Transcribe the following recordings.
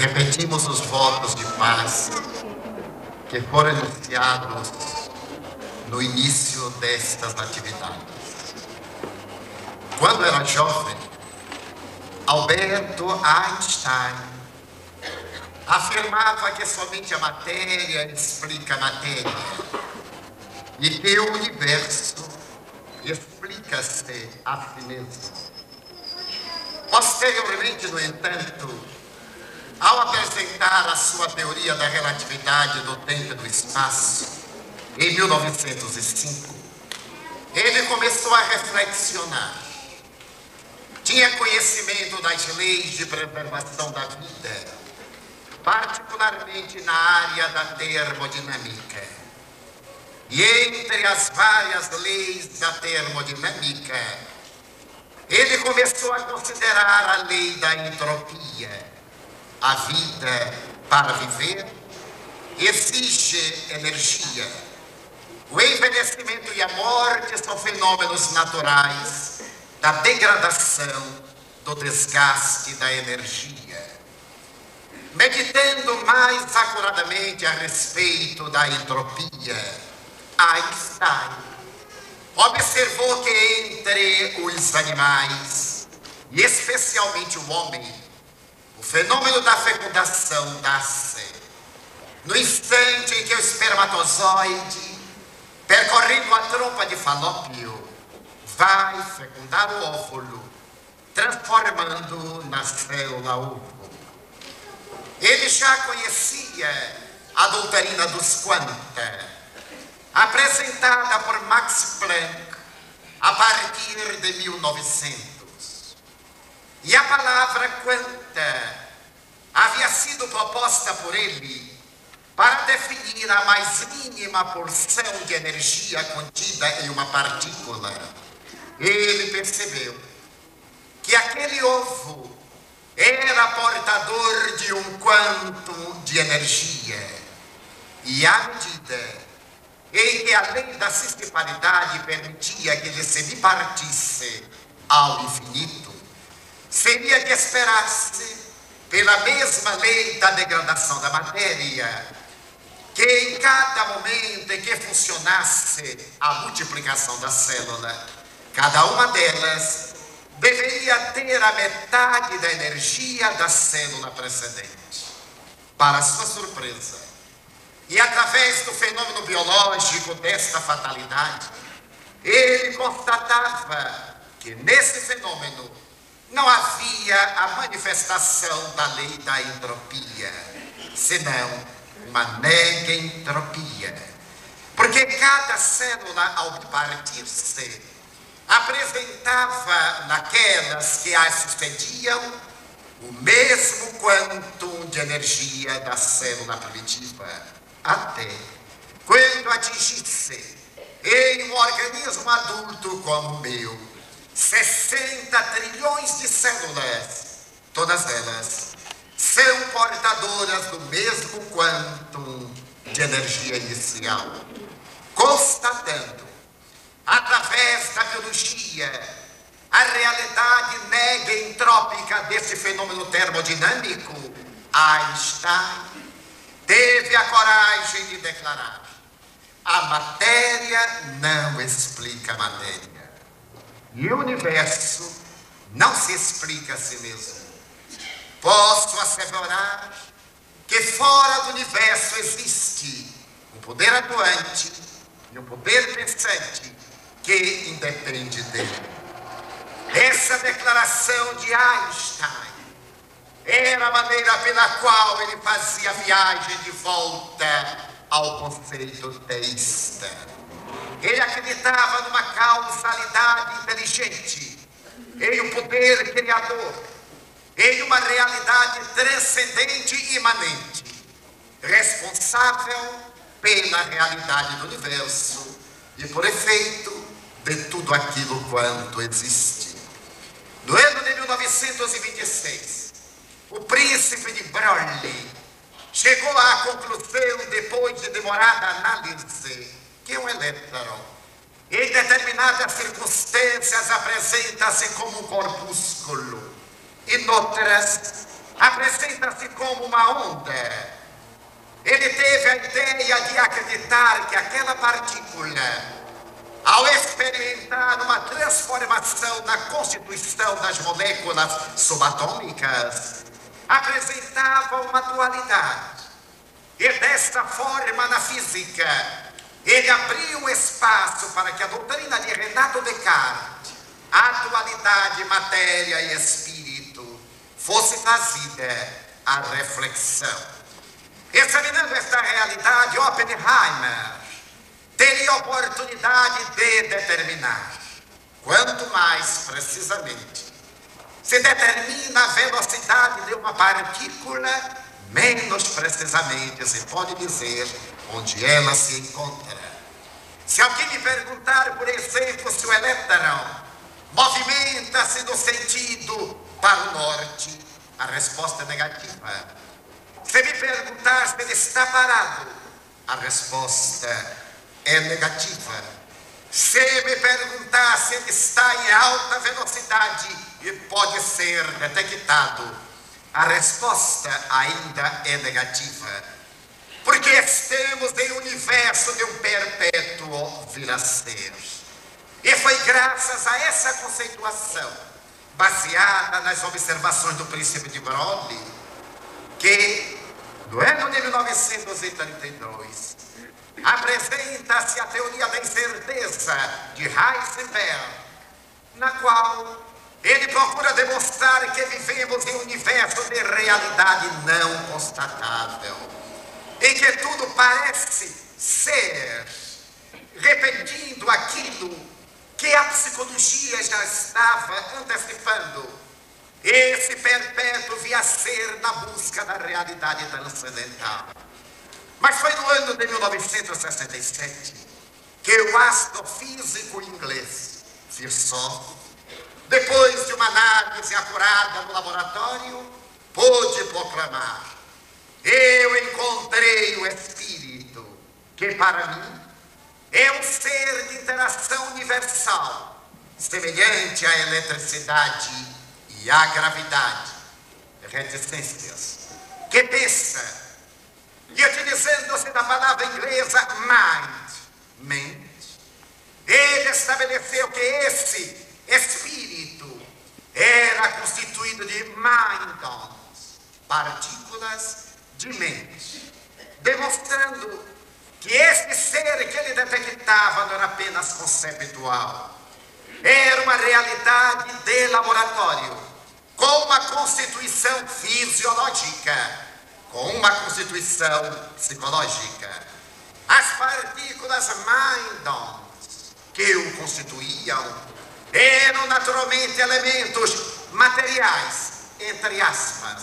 repetimos os votos de paz que foram enunciados no início destas atividades. Quando era jovem, Alberto Einstein afirmava que somente a matéria explica a matéria e que o universo explica-se a si mesmo. Posteriormente, no entanto, ao apresentar a sua teoria da relatividade do tempo e do espaço, em 1905, ele começou a reflexionar. Tinha conhecimento das leis de preservação da vida, particularmente na área da termodinâmica. E entre as várias leis da termodinâmica, ele começou a considerar a lei da entropia. A vida, para viver, exige energia. O envelhecimento e a morte são fenômenos naturais da degradação, do desgaste da energia. Meditando mais acuradamente a respeito da entropia, Einstein observou que entre os animais, e especialmente o homem, o fenômeno da fecundação dá-se no instante em que o espermatozoide, percorrendo a trompa de Falópio, vai fecundar o óvulo, transformando na célula ovo. Ele já conhecia a doutrina dos quanta, apresentada por Max Planck a partir de 1900. E a palavra quanta havia sido proposta por ele para definir a mais mínima porção de energia contida em uma partícula. Ele percebeu que aquele ovo era portador de um quantum de energia. E à medida em que a lei da cisparidade permitia que ele se bipartisse ao infinito, seria de esperar-se, pela mesma lei da degradação da matéria, que em cada momento em que funcionasse a multiplicação da célula, cada uma delas deveria ter a metade da energia da célula precedente. Para sua surpresa, e através do fenômeno biológico desta fatalidade, ele constatava que nesse fenômeno não havia a manifestação da lei da entropia, senão uma negentropia. Porque cada célula, ao partir-se, apresentava naquelas que as sucediam o mesmo quantum de energia da célula primitiva, até quando atingisse em um organismo adulto como o meu 60 trilhões de células, todas elas são portadoras do mesmo quantum de energia inicial, constatando, através da biologia, a realidade negentrópica desse fenômeno termodinâmico. Einstein teve a coragem de declarar: a matéria não explica a matéria. E o universo não se explica a si mesmo. Posso asseverar que fora do universo existe um poder atuante e um poder pensante que independe dele. Essa declaração de Einstein era a maneira pela qual ele fazia a viagem de volta ao conceito teísta. Ele acreditava numa causalidade inteligente, em um poder criador, em uma realidade transcendente e imanente, responsável pela realidade do universo e por efeito de tudo aquilo quanto existe. No ano de 1926, o príncipe de Broglie chegou à conclusão, depois de demorada análise, que um elétron, em determinadas circunstâncias, apresenta-se como um corpúsculo, e noutras, apresenta-se lança-se como uma onda. Ele teve a ideia de acreditar que aquela partícula, ao experimentar uma transformação na constituição das moléculas subatômicas, apresentava uma dualidade. E desta forma, na física, ele abriu um espaço para que a doutrina de Renato Descartes, a dualidade matéria e espírito, fosse trazida à reflexão. Examinando esta realidade, Oppenheimer teria a oportunidade de determinar quanto mais precisamente se determina a velocidade de uma partícula, menos precisamente se pode dizer onde ela se encontra. Se alguém me perguntar, por exemplo, se o elétron movimenta-se no sentido para o norte, a resposta é negativa. Se me perguntar se ele está parado, a resposta é negativa. Se me perguntar se ele está em alta velocidade e pode ser detectado, a resposta ainda é negativa. Porque estamos em um universo de um perpétuo vir a ser. E foi graças a essa conceituação, baseada nas observações do princípio de Broglie, que no ano de 1932 apresenta-se a teoria da incerteza de Heisenberg, na qual ele procura demonstrar que vivemos em um universo de realidade não constatável, em que tudo parece ser, repetindo aquilo que a psicologia já estava antecipando. Esse perpétuo via ser na busca da realidade transcendental. Mas foi no ano de 1967 que o astrofísico inglês Virchow, depois de uma análise acurada no laboratório, pôde proclamar: eu encontrei o Espírito, que para mim é um ser de interação universal, semelhante à eletricidade e à gravidade, reticências, que pensa, e utilizando-se da palavra inglesa mente, ele estabeleceu que esse espírito era constituído de mindons, partículas de mente, demonstrando que esse ser que ele detectava não era apenas conceptual, era uma realidade de laboratório, com uma constituição fisiológica, com uma constituição psicológica. As partículas mindons que o constituíam eram naturalmente elementos materiais, entre aspas,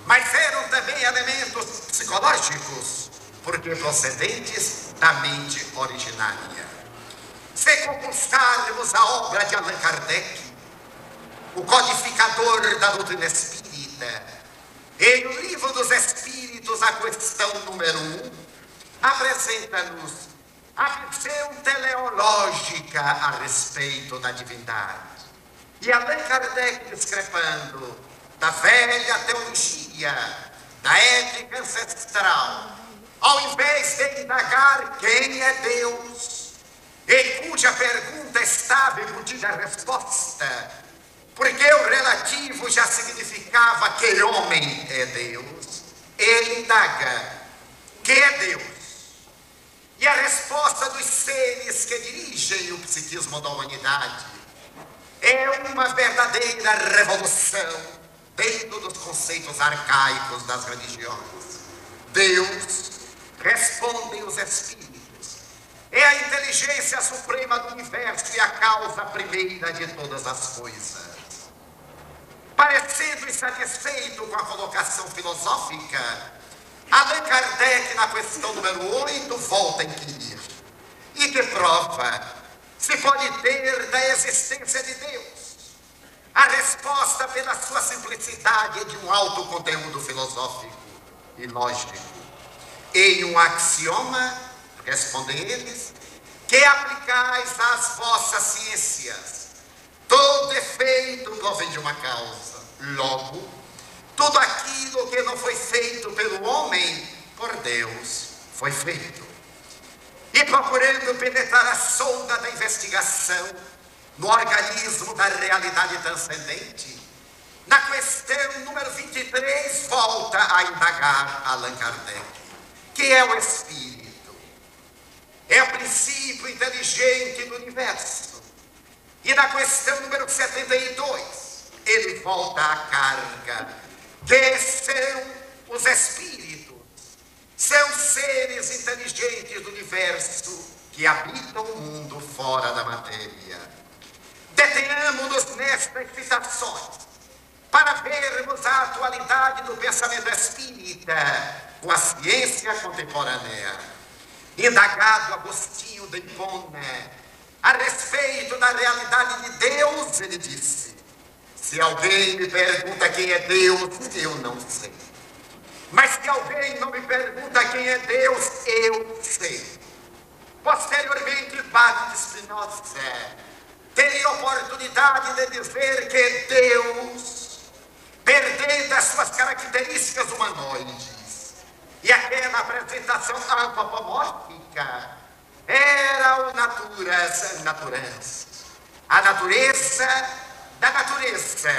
mas eram também elementos psicológicos, porque procedentes da mente originária. Se compulsarmos a obra de Allan Kardec, o codificador da doutrina espírita, em O Livro dos Espíritos, a questão número 1, apresenta-nos a visão teleológica a respeito da divindade. E Allan Kardec, discrepando da velha teologia, da ética ancestral, ao invés de indagar quem é Deus, em cuja pergunta estava embutida a resposta, porque o relativo já significava que homem é Deus, ele indaga: que é Deus? E a resposta dos seres que dirigem o psiquismo da humanidade é uma verdadeira revolução dentro dos conceitos arcaicos das religiões. Deus, respondem os espíritos, é a inteligência suprema do universo e a causa primeira de todas as coisas. Parecendo insatisfeito com a colocação filosófica, Allan Kardec, na questão número 8, volta a inquirir: e que prova se pode ter da existência de Deus? A resposta, pela sua simplicidade, é de um alto conteúdo filosófico e lógico. Em um axioma, respondem eles, que aplicais às vossas ciências: todo efeito provém de uma causa. Logo, tudo aquilo aquilo que não foi feito pelo homem, por Deus foi feito. E procurando penetrar a sonda da investigação no organismo da realidade transcendente, na questão número 23, volta a indagar Allan Kardec, que é o Espírito. É o princípio inteligente do universo. E na questão número 72, ele volta à carga, que são os espíritos, são seres inteligentes do universo que habitam o mundo fora da matéria. Detenhamos-nos nestas citações para vermos a atualidade do pensamento espírita com a ciência contemporânea. Indagado Agostinho de Hipona a respeito da realidade de Deus, ele disse: se alguém me pergunta quem é Deus, eu não sei. Mas se alguém não me pergunta quem é Deus, eu sei. Posteriormente, Padre de Spinoza teria a oportunidade de dizer que Deus, perdendo as suas características humanoides e aquela apresentação antropomórfica, era o natureza. A natureza da natureza.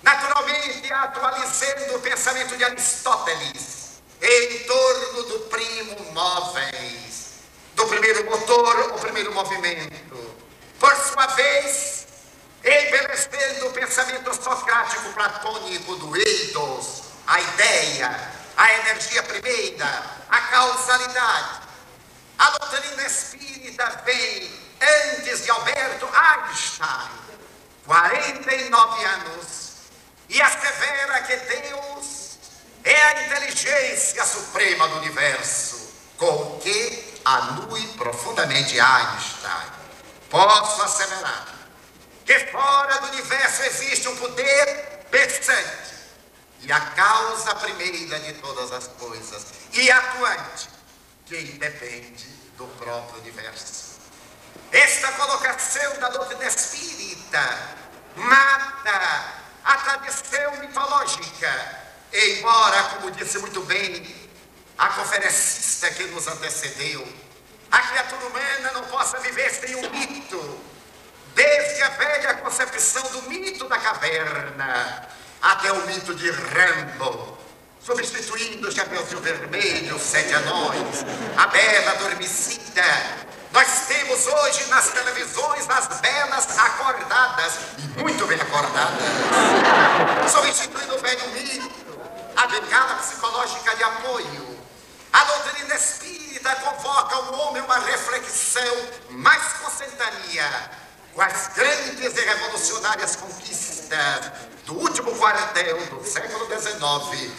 Naturalmente, atualizando o pensamento de Aristóteles em torno do primo móveis, do primeiro motor, o primeiro movimento. Por sua vez, embelezando o pensamento socrático platônico do eidos, a ideia, a energia primeira, a causalidade. A doutrina espírita vem antes de Albert Einstein, 49 anos, e assevera que Deus é a inteligência suprema do universo, com o que anui profundamente Einstein. Posso asseverar que fora do universo existe um poder pensante e a causa primeira de todas as coisas, e atuante, que independe do próprio universo. Esta colocação da doutrina espírita mata a tradição mitológica, embora, como disse muito bem a conferencista que nos antecedeu, a criatura humana não possa viver sem um mito, desde a velha concepção do mito da caverna até o mito de Rambo, substituindo o Chapeuzinho Vermelho, os 7 anões, a Bela Adormecida. Nós temos hoje nas televisões as belas acordadas, e muito bem acordadas, substituindo o velho mito, a bengala psicológica de apoio. A doutrina espírita convoca o homem a uma reflexão mais consentânea com as grandes e revolucionárias conquistas do último quartel do século XIX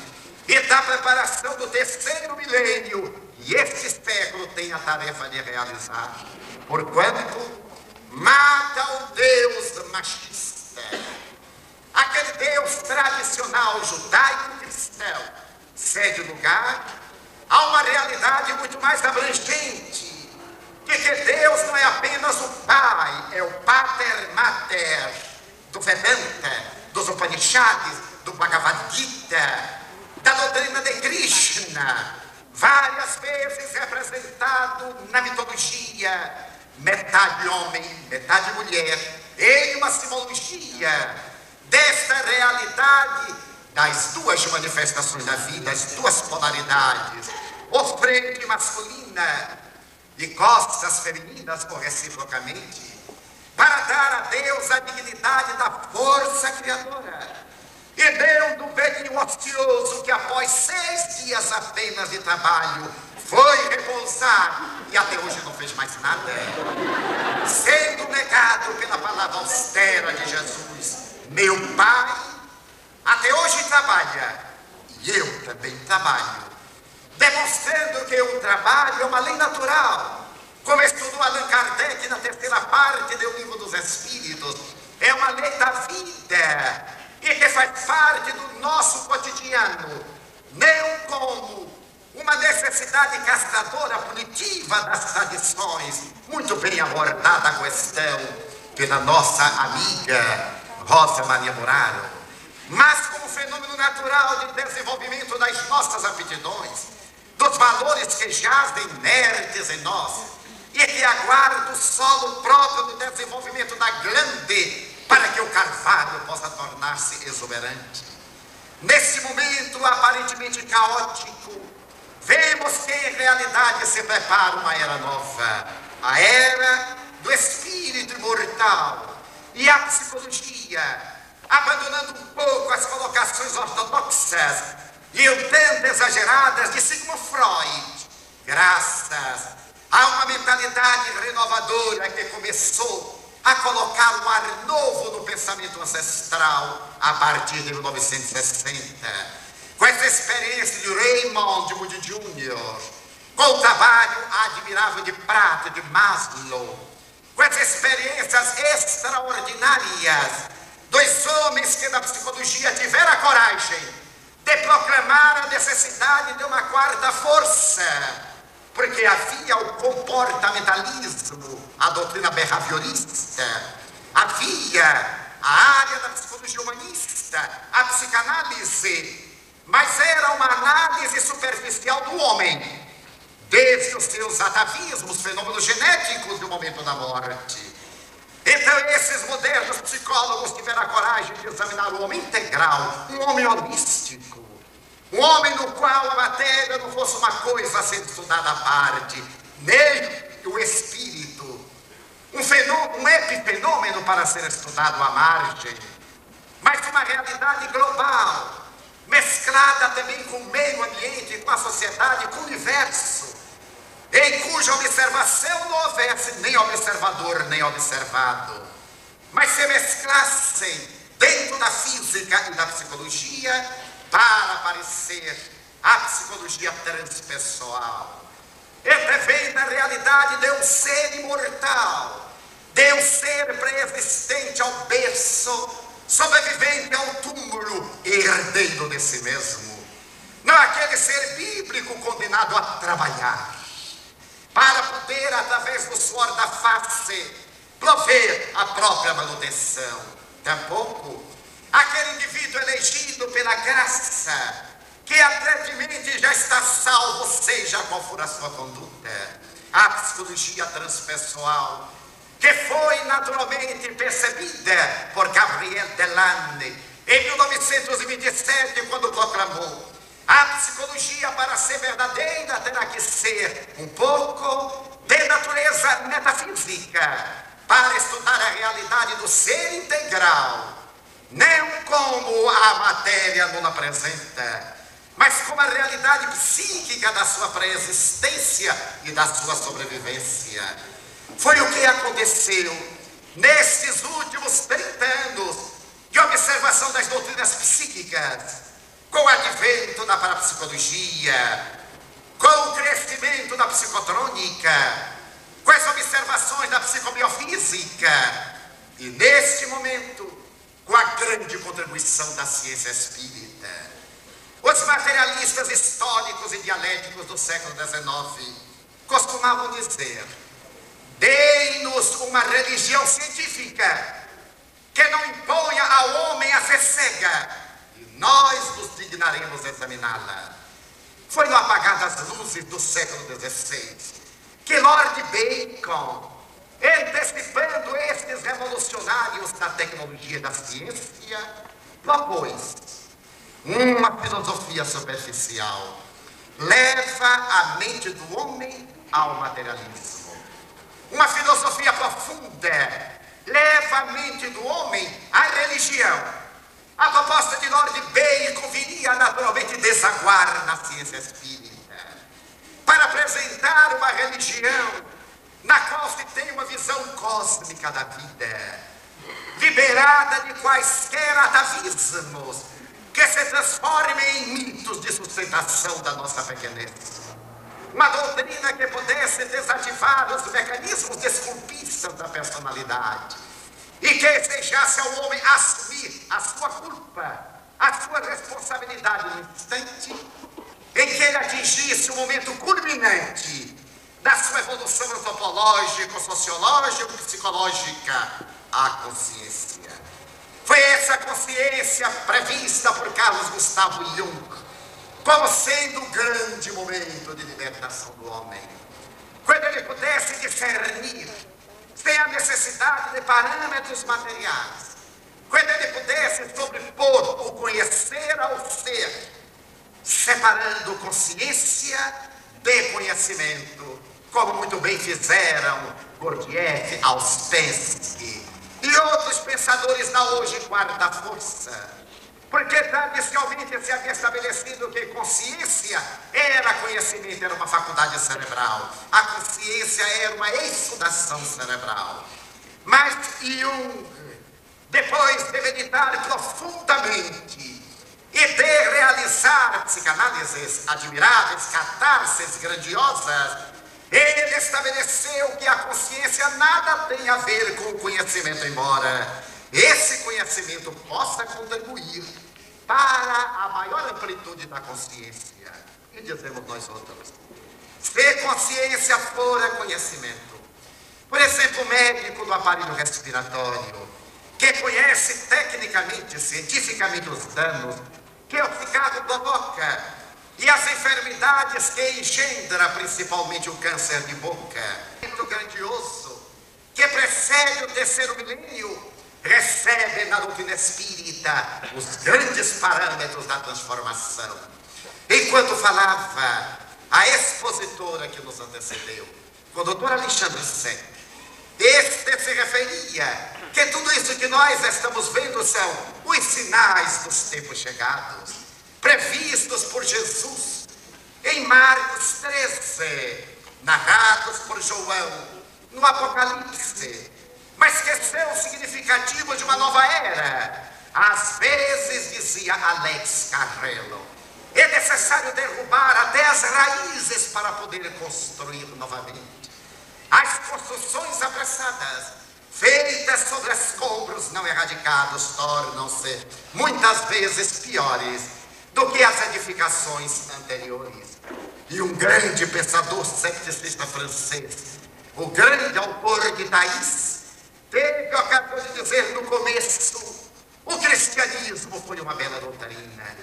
e da preparação do terceiro milênio, e este século tem a tarefa de realizar, porquanto mata o Deus machista, aquele Deus tradicional judaico-cristão, cede lugar a uma realidade muito mais abrangente, que Deus não é apenas o Pai, é o Pater Mater do Vedanta, dos Upanishads, do Bhagavad Gita, da doutrina de Krishna, várias vezes representado na mitologia, metade homem, metade mulher, em uma simbologia desta realidade das duas manifestações da vida, as duas polaridades, ofrente masculina e costas femininas reciprocamente, para dar a Deus a dignidade da força criadora. E Deus do velhinho ocioso que após 6 dias apenas de trabalho foi repousar e até hoje não fez mais nada, sendo negado pela palavra austera de Jesus: meu Pai até hoje trabalha e eu também trabalho, demonstrando que o trabalho é uma lei natural, como estudou Allan Kardec na terceira parte do Livro dos Espíritos. É uma lei da vida e que faz parte do nosso cotidiano, não como uma necessidade castradora punitiva das tradições, muito bem abordada a questão pela nossa amiga Rosa Maria Muraro. mas como fenômeno natural de desenvolvimento das nossas aptidões, dos valores que jazem inertes em nós e que aguardam o solo próprio do desenvolvimento da glande para que o carvalho possa tornar-se exuberante. Nesse momento aparentemente caótico, vemos que em realidade se prepara uma era nova, a era do espírito imortal. E a psicologia, abandonando um pouco as colocações ortodoxas e um tanto exageradas de Sigmund Freud, graças a uma mentalidade renovadora que começou a colocar um ar novo no pensamento ancestral a partir de 1960, com essa experiência de Raymond Moody Jr., com o trabalho admirável de Pratt e de Maslow, com as experiências extraordinárias dos homens que na psicologia tiveram a coragem de proclamar a necessidade de uma quarta força, porque havia o comportamentalismo, a doutrina behaviorista, havia a área da psicologia humanista, a psicanálise, mas era uma análise superficial do homem, desde os seus atavismos, fenômenos genéticos do momento da morte. Então esses modernos psicólogos tiveram a coragem de examinar o homem integral, um homem holístico, um homem no qual a matéria não fosse uma coisa a ser estudada à parte, nem o espírito, um epifenômeno para ser estudado à margem, mas uma realidade global, mesclada também com o meio ambiente, com a sociedade, com o universo, em cuja observação não houvesse nem observador nem observado, mas se mesclassem dentro da física e da psicologia para aparecer a psicologia transpessoal, entrevendo a realidade de um ser imortal, de um ser pré-existente ao berço, sobrevivente ao túmulo e herdeiro de si mesmo, não aquele ser bíblico condenado a trabalhar para poder, através do suor da face, prover a própria manutenção. Tampouco aquele indivíduo elegido pela graça, que atrevidamente já está salvo, seja qual for a sua conduta. A psicologia transpessoal, que foi naturalmente percebida por Gabriel Delanne em 1927, quando proclamou: a psicologia, para ser verdadeira, terá que ser um pouco de natureza metafísica, para estudar a realidade do ser integral, não como a matéria nos apresenta, mas como a realidade psíquica da sua pré-existência e da sua sobrevivência. Foi o que aconteceu nesses últimos 30 anos de observação das doutrinas psíquicas, com o advento da parapsicologia, com o crescimento da psicotrônica, com as observações da psicobiofísica e, neste momento, com a grande contribuição da ciência espírita. Os materialistas históricos e dialéticos do século XIX costumavam dizer: dei-nos uma religião científica que não imponha ao homem a ser cega, nós nos dignaremos examiná-la. Foi no apagar das luzes do século XVI que Lord Bacon, antecipando estes revolucionários da tecnologia e da ciência, propôs uma filosofia superficial. Leva a mente do homem ao materialismo. Uma filosofia profunda leva a mente do homem à religião. A proposta de Lord Bacon viria naturalmente desaguar na ciência espírita, para apresentar uma religião na qual se tem uma visão cósmica da vida, liberada de quaisquer atavismos que se transformem em mitos de sustentação da nossa pequenez. Uma doutrina que pudesse desativar os mecanismos desculpistas da personalidade e que desejasse ao homem assumir a sua culpa, a sua responsabilidade no instante em que ele atingisse o momento culminante da sua evolução antropológica, sociológica, psicológica, a consciência. Foi Foi essa consciência prevista por Carlos Gustavo Jung como sendo o grande momento de libertação do homem. Quando ele pudesse discernir, sem a necessidade de parâmetros materiais, quando ele pudesse sobrepor o conhecer ao ser, separando consciência de conhecimento, como muito bem fizeram Gurdjieff, Ouspensky e outros pensadores da hoje quarta força, porque tradicionalmente se havia estabelecido que consciência era conhecimento, era uma faculdade cerebral, a consciência era uma estudação cerebral. Mas Jung, depois de meditar profundamente e de realizar psicanálises admiráveis, catarses grandiosas, ele estabeleceu que a consciência nada tem a ver com o conhecimento, embora esse conhecimento possa contribuir para a maior amplitude da consciência. E dizemos nós outros, se consciência fora conhecimento, por exemplo, o médico do aparelho respiratório, que conhece tecnicamente, cientificamente os danos que o cigarro provoca e as enfermidades que engendra, principalmente o câncer de boca, muito grandioso, que precede o terceiro milênio, recebe na doutrina espírita os grandes parâmetros da transformação. Enquanto falava a expositora que nos antecedeu, o doutor Alexandre Seck, este se referia que tudo isso que nós estamos vendo são os sinais dos tempos chegados, previstos por Jesus em Marcos 13, narrados por João no Apocalipse, mas que são significativos de uma nova era. Às vezes, dizia Alex Carrello, é necessário derrubar até as raízes para poder construir novamente. As construções apressadas, feitas sobre escombros não erradicados, tornam-se muitas vezes piores do que as edificações anteriores. E um grande pensador cepticista francês, o grande autor de Thais, teve a ocasião de dizer no começo: o cristianismo foi uma bela doutrina.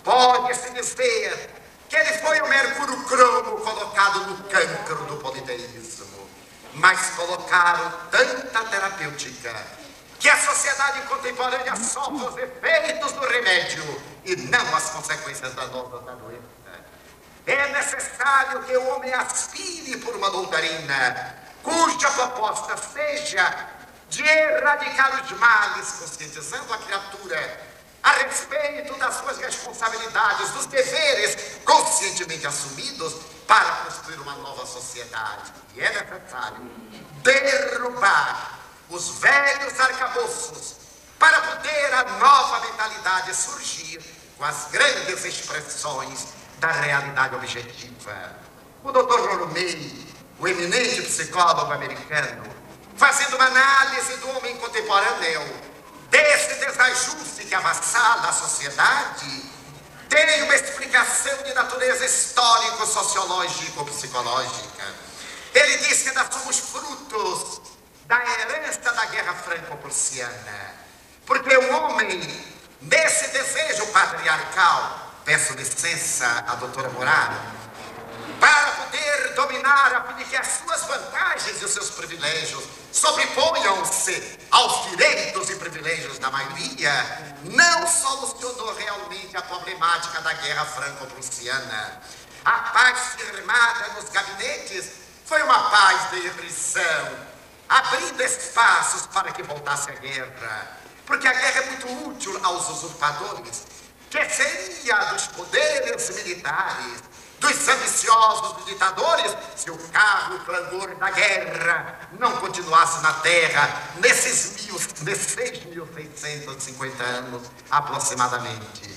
Pode-se dizer que ele foi o mercúrio cromo colocado no cancro do politeísmo, mas colocaram tanta terapêutica que a sociedade contemporânea sofre os efeitos do remédio e não as consequências danosas da doença. É necessário que o homem aspire por uma doutrina cuja proposta seja de erradicar os males, conscientizando a criatura a respeito das suas responsabilidades, dos deveres conscientemente assumidos para construir uma nova sociedade. E é necessário derrubar os velhos arcabouços para poder a nova mentalidade surgir com as grandes expressões da realidade objetiva. O Dr. Rolomei, o eminente psicólogo americano, fazendo uma análise do homem contemporâneo, desse desajuste que avassala a sociedade, tem uma explicação de natureza histórico-sociológico-psicológica. Ele diz que nós somos frutos da herança da Guerra Franco-Prussiana, porque o homem, nesse desejo patriarcal, peço licença à doutora Muraro, para poder dominar, a fim de que as suas vantagens e os seus privilégios sobreponham-se aos direitos e privilégios da maioria, não solucionou realmente a problemática da Guerra Franco-Prussiana. A paz firmada nos gabinetes foi uma paz de irrição, abrindo espaços para que voltasse a guerra, porque a guerra é muito útil aos usurpadores, que seria dos poderes militares, dos ambiciosos ditadores, se o carro e o clangor da guerra não continuasse na terra nesses 6.650 anos aproximadamente.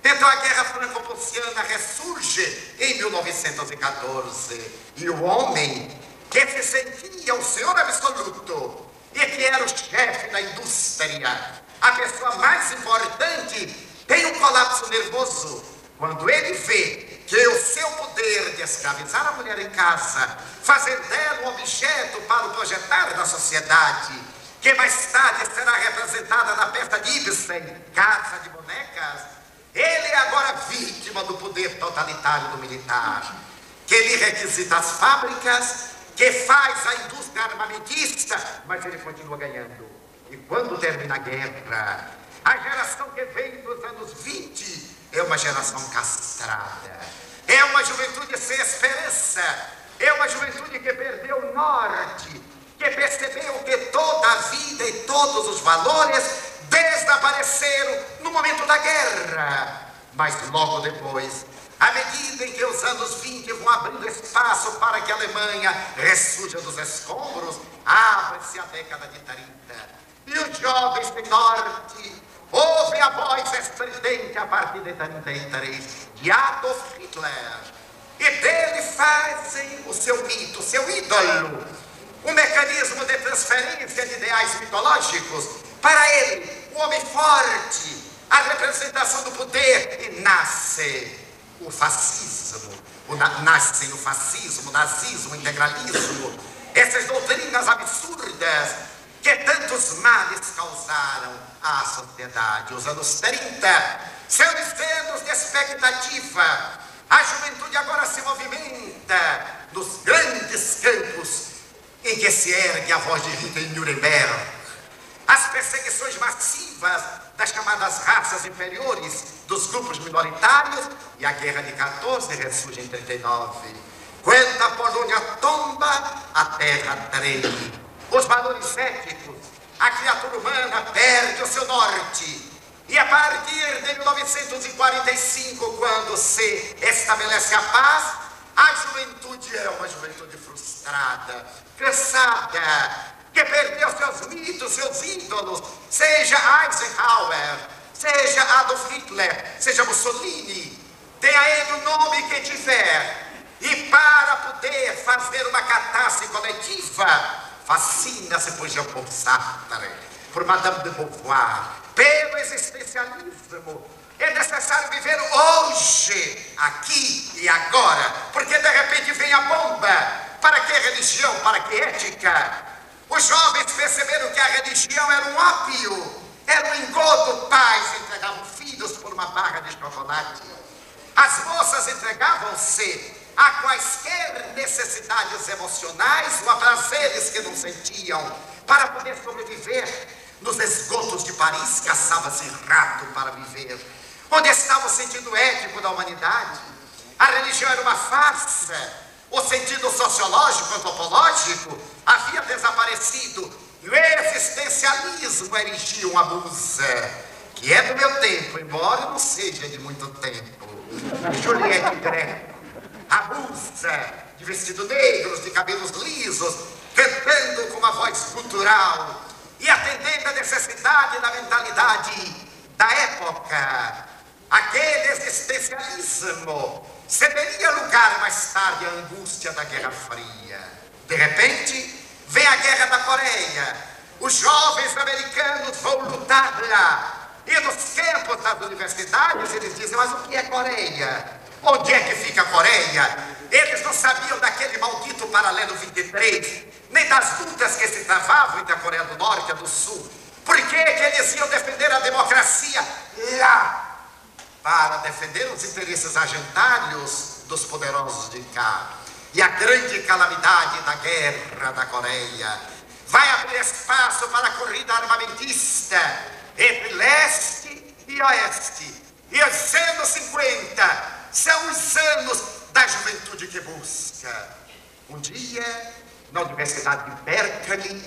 Então a Guerra Franco-Prussiana ressurge em 1914 e o homem que se sentia o senhor absoluto e que era o chefe da indústria, a pessoa mais importante, tem um colapso nervoso quando ele vê que o seu poder de escravizar a mulher em casa, fazer dela um objeto para o projetar da sociedade, que mais tarde será representada na peça de Ibsen, Casa de Bonecas, ele é agora vítima do poder totalitário do militar, que lhe requisita as fábricas, que faz a indústria armamentista, mas ele continua ganhando. E quando termina a guerra, a geração que vem dos anos 20 é uma geração castrada, é uma juventude sem esperança, é uma juventude que perdeu o norte, que percebeu que toda a vida e todos os valores desapareceram no momento da guerra. Mas logo depois, à medida em que os anos 20 vão abrindo espaço para que a Alemanha ressurja dos escombros, abre-se a década de 30. E os jovens do norte ouvem a voz estridente a partir de 33 de Adolf Hitler. E dele fazem o seu mito, o seu ídolo, um mecanismo de transferência de ideais mitológicos. Para ele, o homem forte, a representação do poder, e nasce o fascismo. Nascem o fascismo, o nazismo, o integralismo, essas doutrinas absurdas que tantos males causaram à sociedade. Os anos 30 são anos de expectativa. A juventude agora se movimenta nos grandes campos em que se ergue a voz de Hitler em Nuremberg. As perseguições massivas das chamadas raças inferiores, dos grupos minoritários, e a Guerra de 14 ressurge em 39. Quando a Polônia tomba, a terra treme. Os valores éticos, a criatura humana perde o seu norte. E a partir de 1945, quando se estabelece a paz, a juventude é uma juventude frustrada, cansada, que perdeu seus mitos, seus ídolos, seja Eisenhower, seja Adolf Hitler, seja Mussolini, tenha ele o nome que tiver, e para poder fazer uma catástrofe coletiva, fascina-se por Jean-Paul Sartre, por Madame de Beauvoir, pelo existencialismo. É necessário viver hoje, aqui e agora, porque de repente vem a bomba. Para que religião? Para que ética? Os jovens perceberam que a religião era um ópio, era um engodo. Pais entregavam filhos por uma barra de chocolate. As moças entregavam-se a quaisquer necessidades emocionais ou a prazeres que não sentiam para poder sobreviver. Nos esgotos de Paris caçava-se rato para viver. Onde estava o sentido ético da humanidade? A religião era uma farsa. O sentido sociológico, antropológico, havia desaparecido. E o existencialismo erigia uma musa, que é do meu tempo, embora não seja de muito tempo. Juliette Greco, a musa de vestido negro, de cabelos lisos, cantando com uma voz gutural e atendendo à necessidade da mentalidade da época. Aquele existencialismo cederia lugar mais tarde à angústia da Guerra Fria. De repente, vem a Guerra da Coreia. Os jovens americanos vão lutar lá. E nos campos das universidades eles dizem, mas o que é Coreia? Onde é que fica a Coreia? Eles não sabiam daquele maldito paralelo 23, nem das lutas que se travavam entre a Coreia do Norte e a do Sul. Por que eles iam defender a democracia lá? Para defender os interesses agentários dos poderosos de cá. E a grande calamidade da Guerra da Coreia vai abrir espaço para a corrida armamentista entre leste e oeste. E os anos 50 são os anos da juventude que busca. Um dia, na Universidade de Berkeley,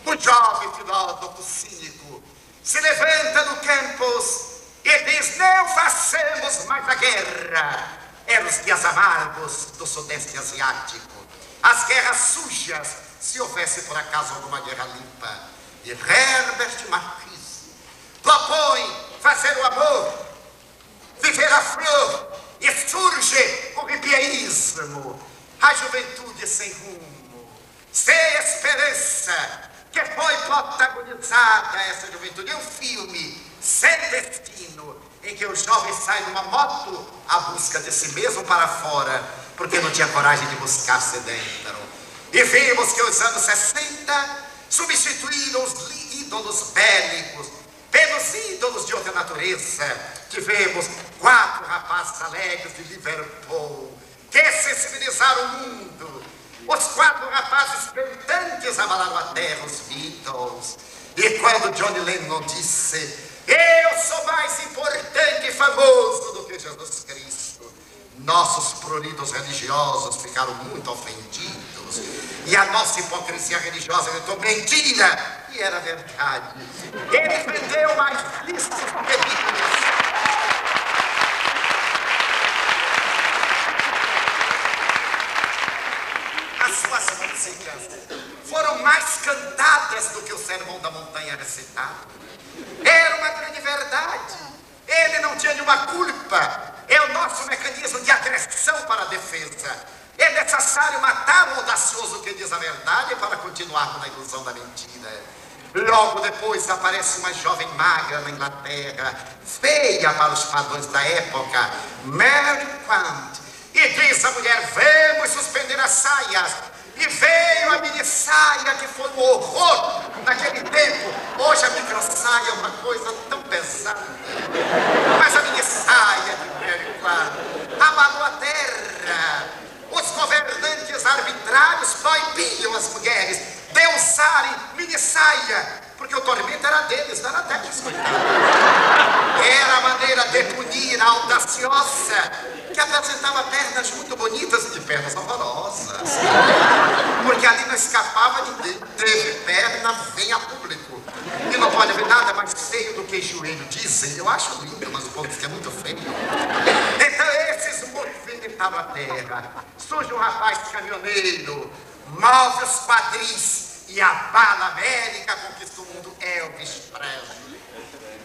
um jovem filósofo cínico se levanta no campus e diz, não façamos mais a guerra. Eram os dias amargos do Sudeste Asiático. As guerras sujas, se houvesse por acaso alguma guerra limpa. E Herbert Marcuse propõe fazer o amor, viver a flor, e surge o ripieísmo, a juventude sem rumo, sem esperança, que foi protagonizada essa juventude em um filme sem destino, em que o jovem sai numa moto à busca de si mesmo para fora, porque não tinha coragem de buscar-se dentro. E vimos que os anos 60 substituíram os ídolos bélicos pelos ídolos de outra natureza. Tivemos 4 rapazes alegres de Liverpool que sensibilizaram o mundo. Os 4 rapazes pentantes abalaram a terra, os Beatles. E quando John Lennon disse: eu sou mais importante e famoso do que Jesus Cristo, nossos pruridos religiosos ficaram muito ofendidos. E a nossa hipocrisia religiosa gritou: mentira! E era verdade. Ele vendeu mais discos do que Beatles. As suas músicas foram mais cantadas do que o Sermão da Montanha recitado. Era uma grande verdade. Ele não tinha nenhuma culpa. É o nosso mecanismo de agressão para a defesa. É necessário matar o audacioso que diz a verdade para continuar na ilusão da mentira. Logo depois aparece uma jovem magra na Inglaterra, feia para os padrões da época, Mary Quant, e diz à mulher: vamos suspender as saias. E veio a mini saia, que foi um horror naquele tempo. Hoje a micro saia é uma coisa tão pesada. Mas a mini saia de Mary Quant abalou a terra. Os governantes arbitrários proibiam as mulheres de usarem mini saia, porque o tormento era deles, não era deles, coitado. Era a maneira de punir a audaciosa, que apresentava pernas muito bonitas e pernas horrorosas. Porque ali não escapava ninguém. Teve perna, vem a público. E não pode haver nada mais feio do que joelho, dizem. Eu acho lindo, mas o povo diz que é muito feio. Então esses movimentaram a terra. Surge um rapaz caminhoneiro, move os quadris e abala a América, conquista o mundo. Elvis Presley.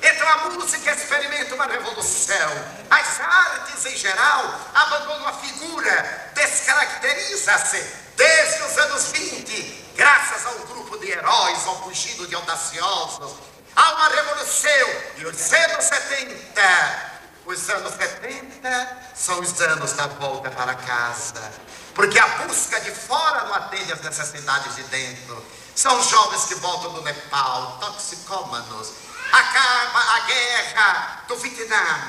Então a música experimenta uma revolução. As artes em geral abandonam a figura, descaracteriza-se desde os anos 20, graças a um grupo de heróis ou fugido de audaciosos. Há uma revolução. E os anos 70, os anos 70 são os anos da volta para casa, porque a busca de fora não atende às necessidades de dentro. São jovens que voltam do Nepal, toxicômanos. Acaba a guerra do Vietnã,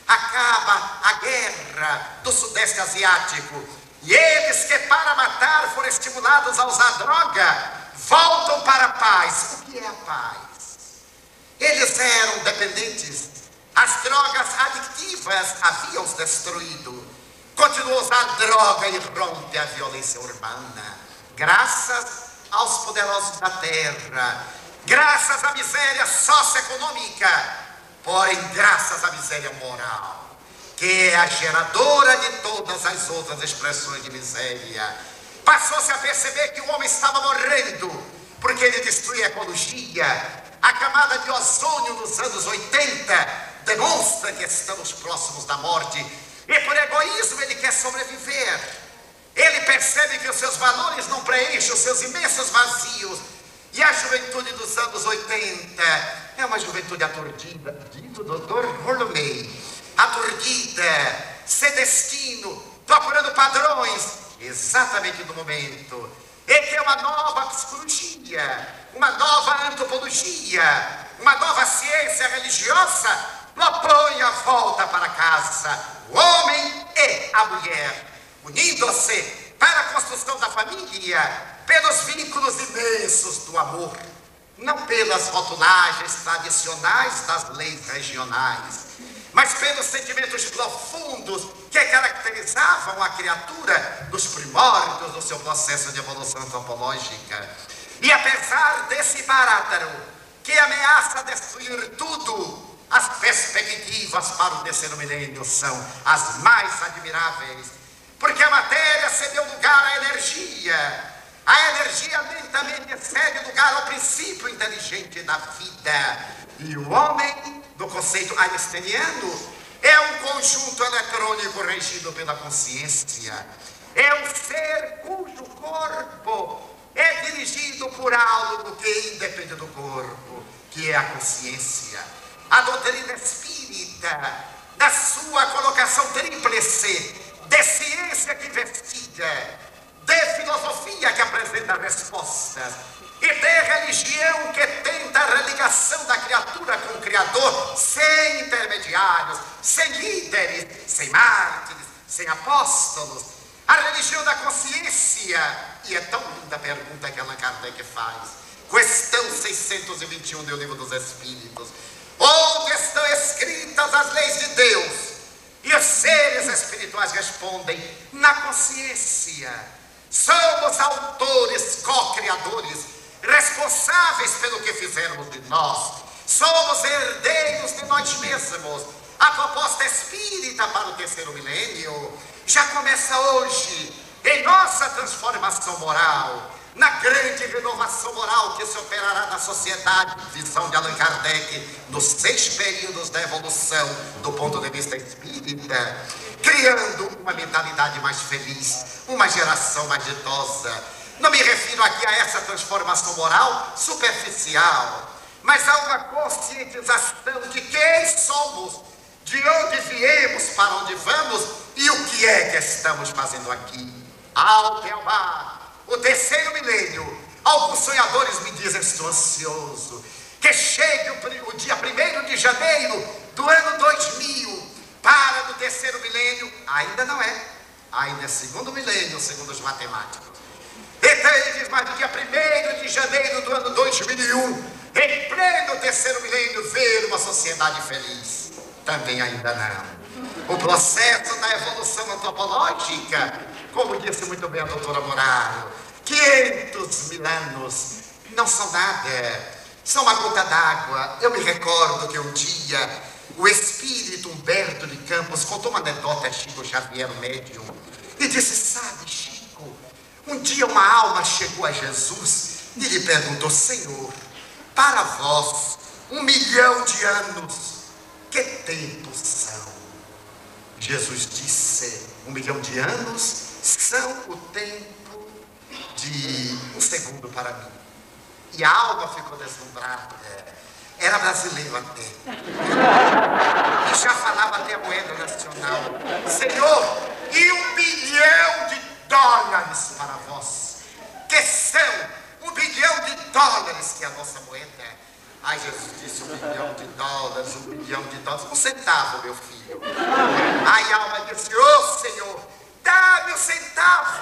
acaba a guerra do Sudeste Asiático. E eles que para matar foram estimulados a usar droga, voltam para a paz. O que é a paz? Eles eram dependentes. As drogas adictivas haviam os destruído. Continuam a usar droga e rompe a violência urbana, graças aos poderosos da terra, graças à miséria socioeconômica, porém graças à miséria moral, que é a geradora de todas as outras expressões de miséria. Passou-se a perceber que o homem estava morrendo, porque ele destruía a ecologia. A camada de ozônio nos anos 80 demonstra que estamos próximos da morte, e por egoísmo ele quer sobreviver. Ele percebe que os seus valores não preenchem os seus imensos vazios. E a juventude dos anos 80 é uma juventude aturdida, diz o doutor Rolomei, aturdida, sem destino, procurando padrões, exatamente no momento em que uma nova psicologia, uma nova antropologia, uma nova ciência religiosa propõe a volta para casa, o homem e a mulher, unindo-se para a construção da família, pelos vínculos imensos do amor, não pelas rotulagens tradicionais das leis regionais, mas pelos sentimentos profundos que caracterizavam a criatura nos primórdios do seu processo de evolução antropológica. E apesar desse bártaro que ameaça destruir tudo, as perspectivas para o terceiro milênio são as mais admiráveis, porque a matéria cedeu lugar à energia. A energia lentamente cede lugar ao princípio inteligente da vida. E o homem, do conceito einsteiniano, é um conjunto eletrônico regido pela consciência. É um ser cujo corpo é dirigido por algo que independe do corpo, que é a consciência. A doutrina espírita, na sua colocação tríplice, de ciência que investiga, de filosofia que apresenta respostas e de religião que tenta a religação da criatura com o Criador sem intermediários, sem líderes, sem mártires, sem apóstolos. A religião da consciência. E é tão linda a pergunta que Allan Kardec faz. Questão 621 do Livro dos Espíritos. Onde estão escritas as leis de Deus? E os seres espirituais respondem: na consciência. Somos autores, co-criadores, responsáveis pelo que fizermos de nós. Somos herdeiros de nós mesmos. A proposta espírita para o terceiro milênio já começa hoje, em nossa transformação moral, na grande renovação moral que se operará na sociedade, visão de Allan Kardec, nos 6 períodos da evolução do ponto de vista espírita, criando uma mentalidade mais feliz, uma geração mais ditosa. Não me refiro aqui a essa transformação moral superficial, mas a uma conscientização de quem somos, de onde viemos, para onde vamos e o que é que estamos fazendo aqui. Alto e ao mar, o terceiro milênio. Alguns sonhadores me dizem: estou ansioso que chegue o dia 1º de janeiro do ano 2000 para do terceiro milênio. Ainda não é, ainda é segundo milênio, segundo os matemáticos. Então ele diz: mas no dia 1º de janeiro do ano 2001, em pleno terceiro milênio, ver uma sociedade feliz. Também ainda não. O processo da evolução antropológica, como disse muito bem a doutora Moraro, 500 mil anos não são nada, são uma gota d'água. Eu me recordo que um dia o espírito Humberto de Campos contou uma anedota a Chico Xavier, médium, e disse: sabe, Chico, um dia uma alma chegou a Jesus e lhe perguntou: Senhor, para vós 1 milhão de anos, que tempos são? Jesus disse: 1 milhão de anos são o tempo de 1 segundo para mim. E a alma ficou deslumbrada. Era brasileiro até. E já falava até a moeda nacional. Senhor, e 1 bilhão de dólares para vós, que são 1 bilhão de dólares, que é a nossa moeda. Ai, Jesus disse: 1 bilhão de dólares, 1 bilhão de dólares, 1 centavo, meu filho. Aí a alma disse: ô Senhor, dá-me 1 centavo.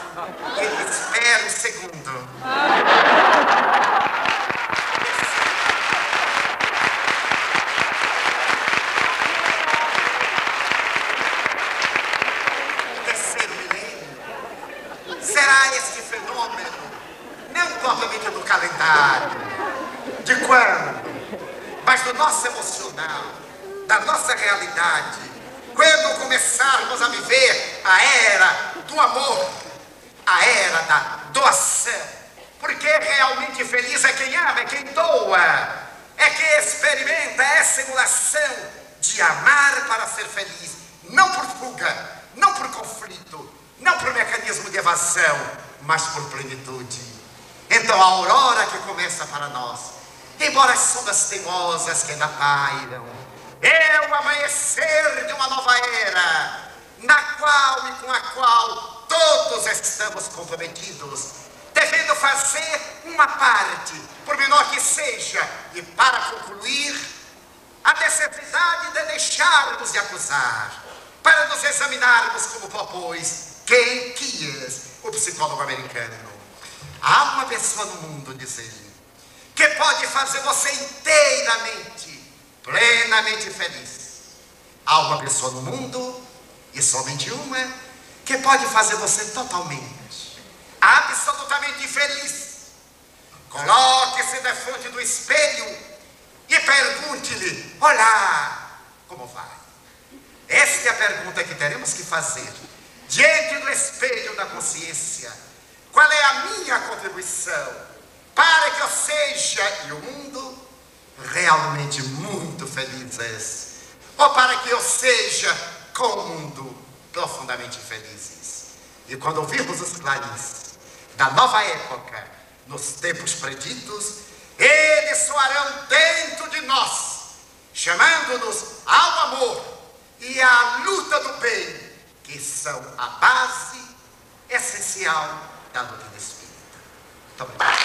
Ele: espera 1 segundo. O terceiro milênio será este fenômeno, não propriamente do calendário, de quando, mas do nosso emocional, da nossa realidade, quando começarmos a viver a era do amor, a era da doação. Porque realmente feliz é quem ama, é quem doa, é quem experimenta essa emulação de amar para ser feliz, não por fuga, não por conflito, não por mecanismo de evasão, mas por plenitude. Então a aurora que começa para nós, embora as sombras teimosas que ainda pairam, é o amanhecer de uma nova era, na qual e com a qual todos estamos comprometidos, devendo fazer uma parte, por menor que seja, e para concluir, a necessidade de deixarmos de acusar, para nos examinarmos como propôs Ken Keyes, o psicólogo americano. Há uma pessoa no mundo, diz ele, que pode fazer você inteiramente, plenamente feliz. Há uma pessoa no mundo, e somente uma, que pode fazer você totalmente, absolutamente feliz. Coloque-se na frente do espelho e pergunte-lhe: olá, como vai? Esta é a pergunta que teremos que fazer diante do espelho da consciência. Qual é a minha contribuição para que eu seja e o mundo realmente muito felizes, ou para que eu seja com o mundo profundamente felizes? E quando ouvirmos os clarins da nova época, nos tempos preditos, eles soarão dentro de nós, chamando-nos ao amor e à luta do bem, que são a base essencial da luta do espírito. Muito obrigado.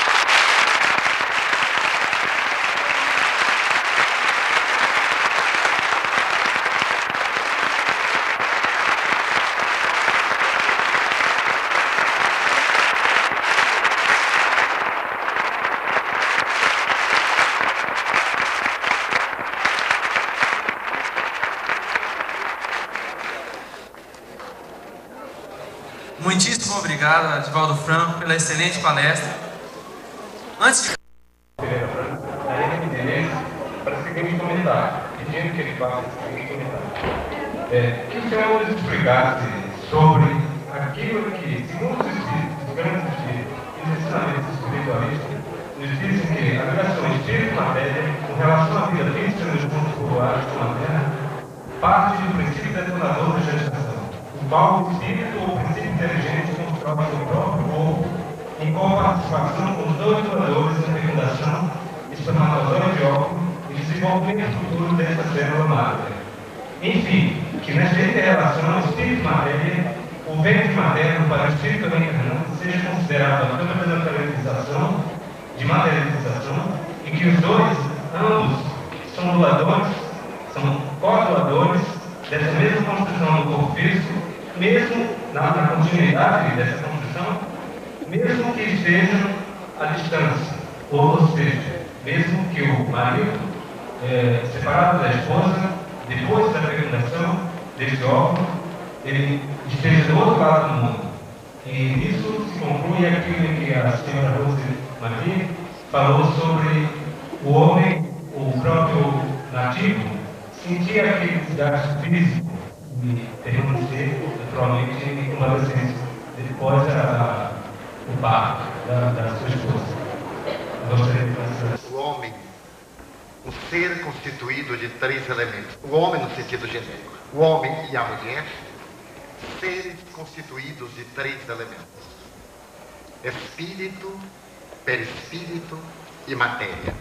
Muitíssimo obrigado, Edivaldo Franco, pela excelente palestra. Antes de... para o seguinte comentário, pedindo que ele faça o seguinte comentário. Que o senhor nos explicasse sobre aquilo que, segundo os espíritos, os grandes espíritos e os ensinamentos espiritualistas, nos dizem que a ligação espírito-matéria, com relação à vida física nos mundos populares como a Terra, parte do princípio detonador da gestação, o qual o espírito ou o princípio inteligente constrói seu próprio corpo em coparticipação com os dois doadores na fecundação, espermatozoide e óvulo e desenvolvimento futuro dessa célula máter. Enfim, que nesta inter-relação espírito-matéria, o ventre materno para o espírito reencarnante seja considerado a câmara da de materialização, e que os dois, ambos, são doadores, são co-doadores dessa mesma construção do corpo físico, mesmo na continuidade dessa construção, mesmo que estejam à distância, ou seja, mesmo que o marido, separado da esposa, depois da fecundação desse óvulo, ele esteja do outro lado do mundo. E nisso se conclui aquilo que a senhora Rose Maria falou sobre o homem, o próprio nativo, sentir aquele desgaste físico e permanecer naturalmente em convalescência depois o parto da sua esposa. Gostaria de fazer. O homem, um ser constituído de 3 elementos. O homem no sentido genérico. O homem e a mulher, seres constituídos de 3 elementos: espírito, perispírito e matéria.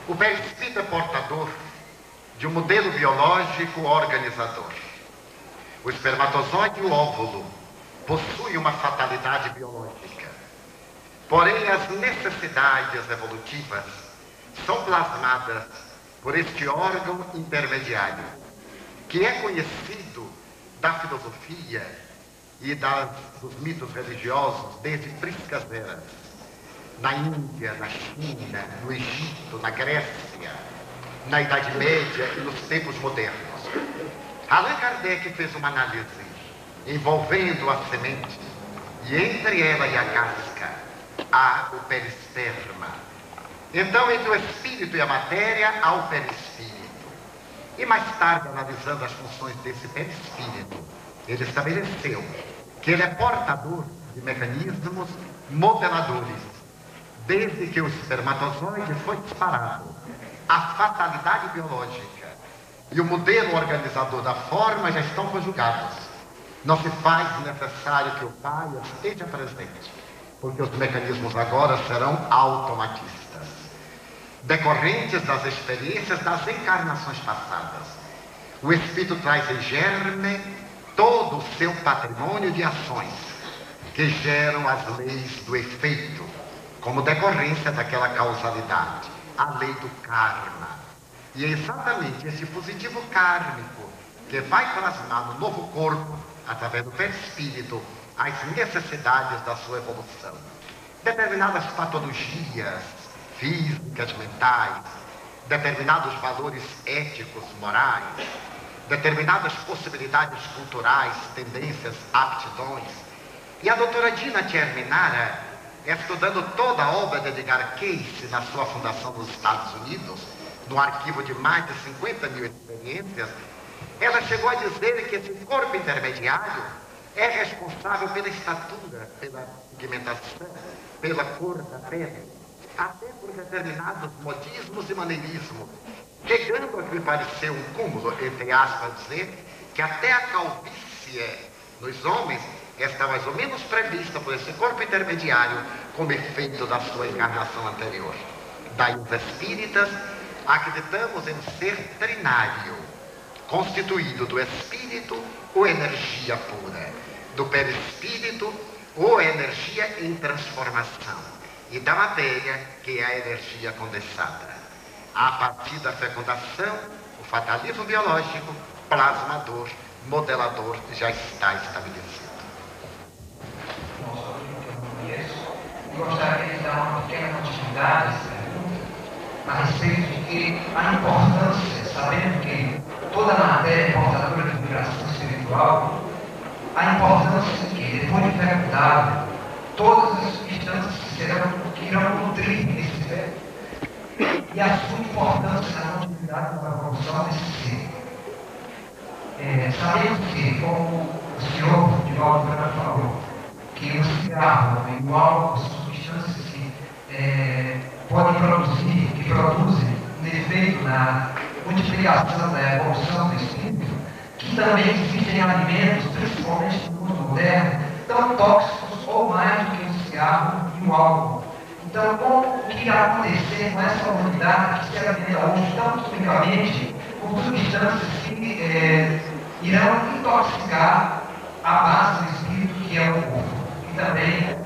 O perispírito é portador de um modelo biológico organizador. O espermatozoide e o óvulo possuem uma fatalidade biológica. Porém, as necessidades evolutivas são plasmadas por este órgão intermediário, que é conhecido da filosofia e dos mitos religiosos desde prísticas eras. Na Índia, na China, no Egito, na Grécia, na Idade Média e nos tempos modernos. Allan Kardec fez uma análise envolvendo a semente, e entre ela e a casca há o perisperma. Então, entre o espírito e a matéria há o perispírito. E mais tarde, analisando as funções desse perispírito, ele estabeleceu que ele é portador de mecanismos modeladores. Desde que o espermatozoide foi disparado, a fatalidade biológica e o modelo organizador da forma já estão conjugados. Não se faz necessário que o pai esteja presente, porque os mecanismos agora serão automatistas, decorrentes das experiências das encarnações passadas. O espírito traz em germe todo o seu patrimônio de ações que geram as leis do efeito, como decorrência daquela causalidade, a lei do karma. E é exatamente esse positivo kármico que vai plasmar no novo corpo, através do perispírito, as necessidades da sua evolução. Determinadas patologias físicas, mentais, determinados valores éticos, morais, determinadas possibilidades culturais, tendências, aptidões. E a doutora Dina Tcherminara, estudando toda a obra de Edgar Cayce na sua fundação nos Estados Unidos, no arquivo de mais de 50 mil experiências, ela chegou a dizer que esse corpo intermediário é responsável pela estatura, pela pigmentação, pela cor da pele, até por determinados modismos e maneirismos, chegando a que me pareceu um cúmulo, entre aspas, dizer que até a calvície nos homens está mais ou menos prevista por esse corpo intermediário como efeito da sua encarnação anterior. Daí os espíritas acreditamos em um ser trinário, constituído do espírito ou energia pura, do perispírito ou energia em transformação, e da matéria, que é a energia condensada. A partir da fecundação, o fatalismo biológico, plasmador, modelador, já está estabelecido. Gostaria de dar uma pequena continuidade a essa pergunta a respeito de que a importância, sabendo que toda a matéria é portadora de vibração espiritual, a importância que depois de fecundado, todas as substâncias que irão nutrir esse feto e a sua importância na continuidade da evolução desse ser. Sabemos que, como o senhor de Valdo Franco falou, que o cigarro e o álcool são substâncias que podem produzir, que produzem um efeito na multiplicação da evolução do espírito, que também existem alimentos, principalmente no mundo moderno, tão tóxicos ou mais do que o cigarro e o álcool. Então, como o que irá acontecer com essa humanidade que se alimenta hoje tão quimicamente com substâncias que irão intoxicar a base do espírito, que é o corpo, e também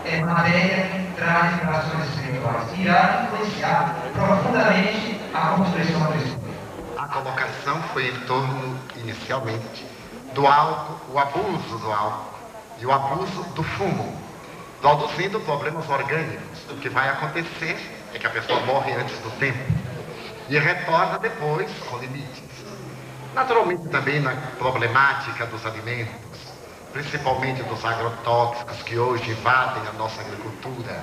é matéria que traz vibrações espirituais, que irá influenciar profundamente a construção do espírito. A colocação foi em torno, inicialmente, do álcool, o abuso do álcool e o abuso do fumo, produzindo problemas orgânicos. O que vai acontecer é que a pessoa morre antes do tempo e retorna depois com limites. Naturalmente, também na problemática dos alimentos, principalmente dos agrotóxicos que hoje invadem a nossa agricultura,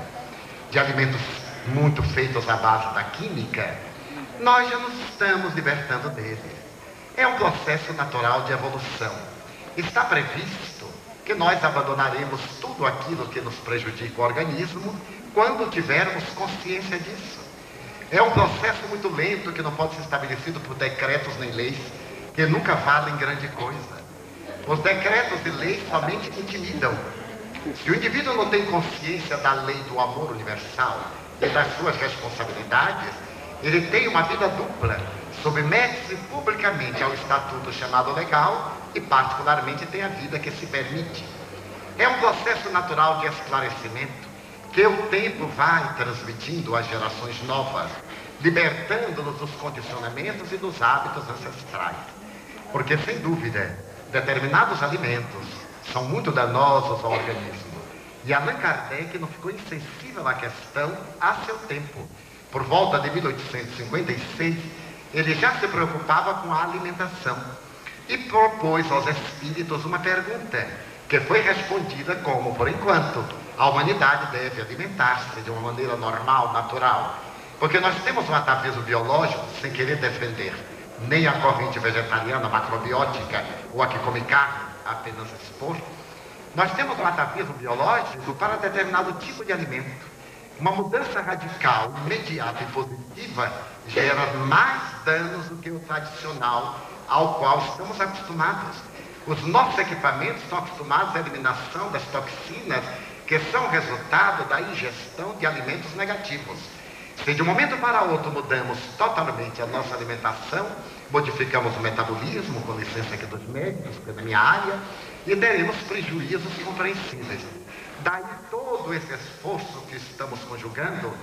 de alimentos muito feitos à base da química, nós já nos estamos libertando deles. É um processo natural de evolução. Está previsto que nós abandonaremos tudo aquilo que nos prejudica o organismo quando tivermos consciência disso. É um processo muito lento que não pode ser estabelecido por decretos nem leis, que nunca valem grande coisa. Os decretos e leis somente intimidam. Se o indivíduo não tem consciência da lei do amor universal e das suas responsabilidades, ele tem uma vida dupla, submete-se publicamente ao estatuto chamado legal e particularmente tem a vida que se permite. É um processo natural de esclarecimento que o tempo vai transmitindo às gerações novas, libertando-nos dos condicionamentos e dos hábitos ancestrais. Porque, sem dúvida, determinados alimentos são muito danosos ao organismo. E Allan Kardec não ficou insensível à questão a seu tempo. Por volta de 1856, ele já se preocupava com a alimentação e propôs aos espíritos uma pergunta, que foi respondida como, por enquanto, a humanidade deve alimentar-se de uma maneira normal, natural. Porque nós temos um atavismo biológico, sem querer defender nem a corrente vegetariana macrobiótica ou a que come carne, apenas expor. Nós temos um atavismo biológico para determinado tipo de alimento. Uma mudança radical, imediata e positiva gera mais danos do que o tradicional ao qual estamos acostumados. Os nossos equipamentos estão acostumados à eliminação das toxinas que são resultado da ingestão de alimentos negativos. Se de um momento para outro mudamos totalmente a nossa alimentação, modificamos o metabolismo, com licença aqui dos médicos, que é da minha área, e teremos prejuízos compreensíveis. Daí todo esse esforço que estamos conjugando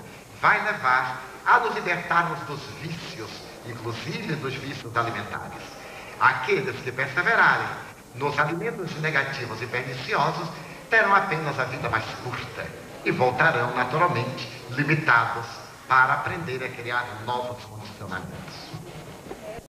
vai levar a nos libertarmos dos vícios, inclusive dos vícios alimentares. Aqueles que perseverarem nos alimentos negativos e perniciosos terão apenas a vida mais curta e voltarão naturalmente limitados para aprender a criar novos condicionamentos.